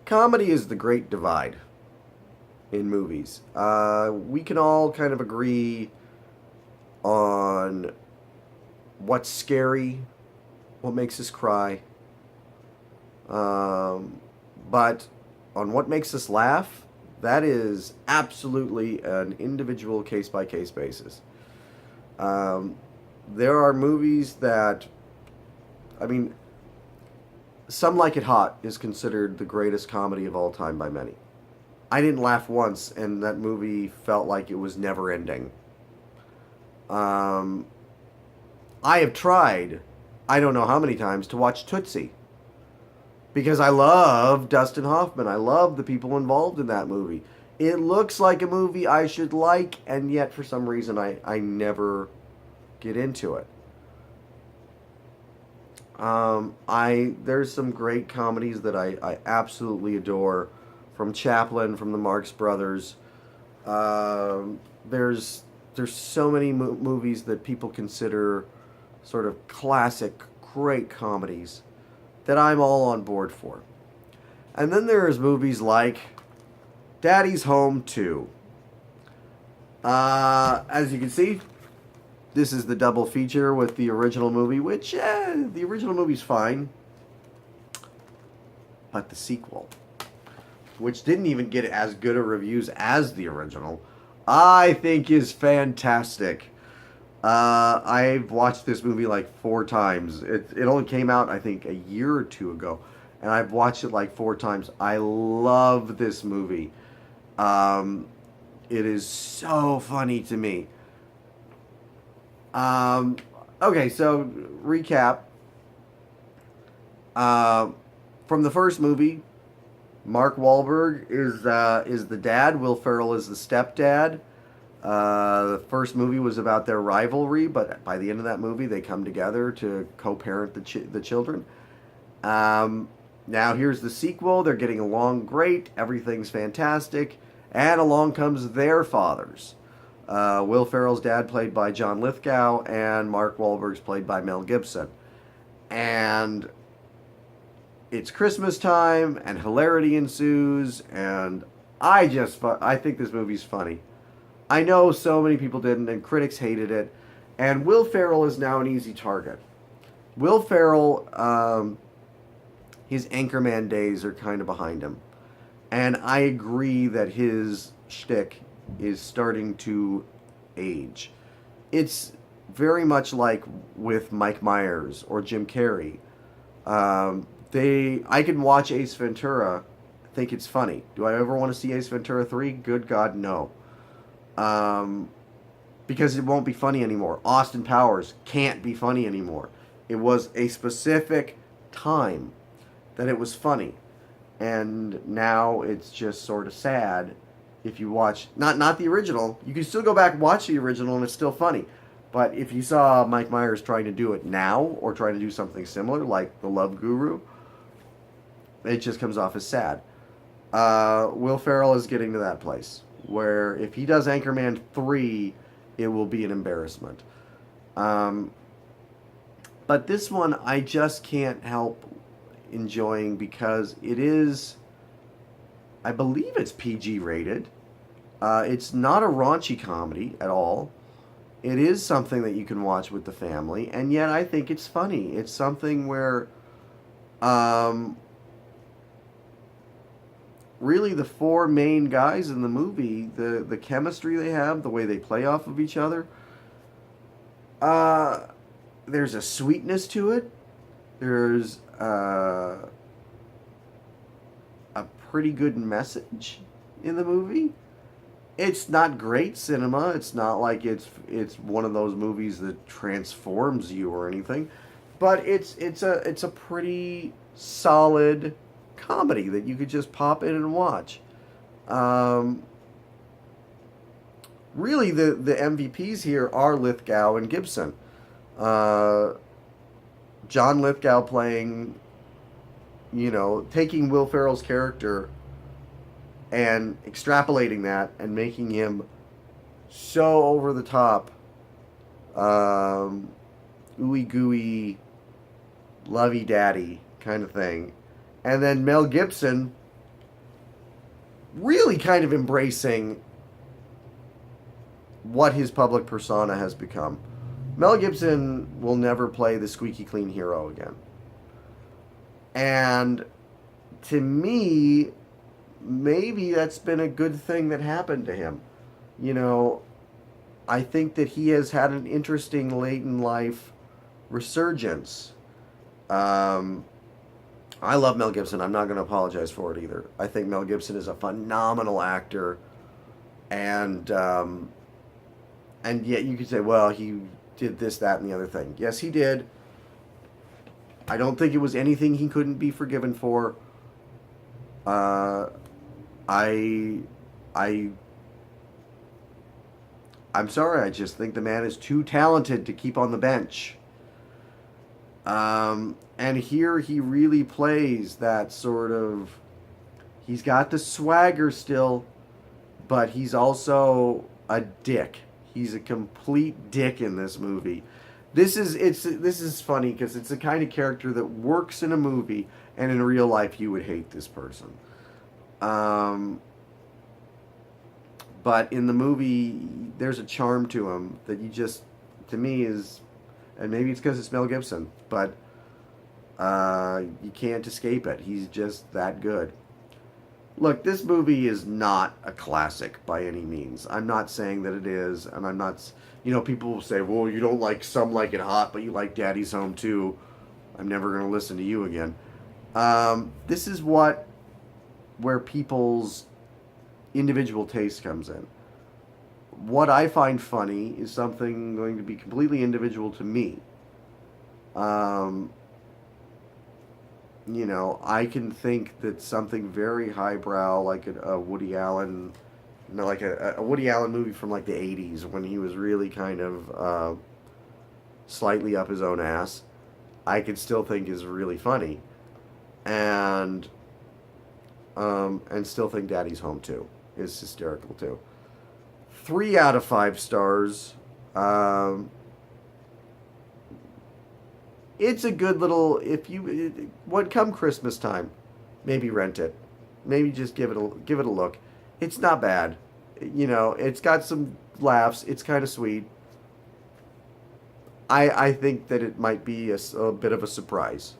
Comedy is the great divide in movies. We can all kind of agree on what's scary, what makes us cry, um, but on what makes us laugh, that is absolutely an individual case by case basis. Um, there are movies that, I mean, Some Like It Hot is considered the greatest comedy of all time by many. I didn't laugh once, and that movie felt like it was never ending. Um, I have tried, I don't know how many times, to watch Tootsie because I love Dustin Hoffman. I love the people involved in that movie. It looks like a movie I should like, and yet for some reason I never get into it. I There's some great comedies that I absolutely adore, from Chaplin, from the Marx Brothers. Um, there's so many movies that people consider sort of classic, great comedies that I'm all on board for. And then there's movies like Daddy's Home 2. As you can see, this is the double feature with the original movie, which, the original movie's fine. But the sequel, which didn't even get as good a reviews as the original, I think is fantastic. I've watched this movie like 4 times. It only came out, I think, a year or two ago, and I've watched it like 4 times. I love this movie. Um, it is so funny to me. Um, okay, so recap. Uh, from the first movie, Mark Wahlberg is the dad. Will Ferrell is the stepdad. The first movie was about their rivalry, but by the end of that movie, they come together to co-parent the children. Um, Now here's the sequel. They're getting along great. Everything's fantastic, and along comes their fathers. Will Ferrell's dad, played by John Lithgow, and Mark Wahlberg's played by Mel Gibson. And it's Christmas time, and hilarity ensues, and I think this movie's funny. I know so many people didn't, and critics hated it, and Will Ferrell is now an easy target. Will Ferrell, his Anchorman days are kind of behind him, and I agree that his shtick is starting to age. It's very much like with Mike Myers or Jim Carrey. I can watch Ace Ventura, think it's funny. Do I ever want to see Ace Ventura 3? Good God, no. Um, because it won't be funny anymore. Austin Powers can't be funny anymore. It was a specific time that it was funny, and now it's just sort of sad. If you watch not the original, you can still go back and watch the original, and it's still funny. But if you saw Mike Myers trying to do it now, or trying to do something similar, like The Love Guru, it just comes off as sad. Will Ferrell is getting to that place where if he does Anchorman 3, it will be an embarrassment. Um, but this one, I just can't help enjoying because it is, I believe it's PG rated. It's not a raunchy comedy at all. It is something that you can watch with the family, and yet I think it's funny. It's something where, um, really the 4 main guys in the movie, the chemistry they have, the way they play off of each other, uh, there's a sweetness to it. There's a pretty good message in the movie. It's not great cinema. It's not like it's one of those movies that transforms you or anything, but it's a pretty solid comedy that you could just pop in and watch. Um, Really, the MVPs here are Lithgow and Gibson. Uh, John Lithgow playing, taking Will Ferrell's character and extrapolating that and making him so over the top, um, ooey gooey, lovey daddy kind of thing. And then Mel Gibson really kind of embracing what his public persona has become. Mel Gibson will never play the squeaky clean hero again. And to me, maybe that's been a good thing that happened to him. You know, I think that he has had an interesting late in life resurgence. Um, I love Mel Gibson. I'm not going to apologize for it either. I think Mel Gibson is a phenomenal actor, and and yet you could say, well, he did this, that, and the other thing. Yes, he did. I don't think it was anything he couldn't be forgiven for. Uh, I, I, I'm sorry. I just think the man is too talented to keep on the bench. And here he really plays that sort of. He's got the swagger still, but he's also a dick. He's a complete dick in this movie. This is funny because it's the kind of character that works in a movie, and in real life you would hate this person. Um, but in the movie, there's a charm to him that you just, to me, is, and maybe it's because it's Mel Gibson, but you can't escape it. He's just that good. Look, this movie is not a classic by any means. I'm not saying that it is, and I'm not. You know, people will say, "Well, you don't like Some Like It Hot, but you like Daddy's Home too." I'm never going to listen to you again. This is where people's individual taste comes in. What I find funny is something going to be completely individual to me. Um, you know, I can think that something very highbrow, like a Woody Allen, like a Woody Allen movie from like the '80s when he was really kind of slightly up his own ass, I could still think is really funny, and still think Daddy's Home too is hysterical too. 3 out of 5 stars. It's a good little, if you would come Christmas time, maybe rent it, maybe just give it a look. It's not bad, you know. It's got some laughs. It's kind of sweet. I think that it might be a bit of a surprise.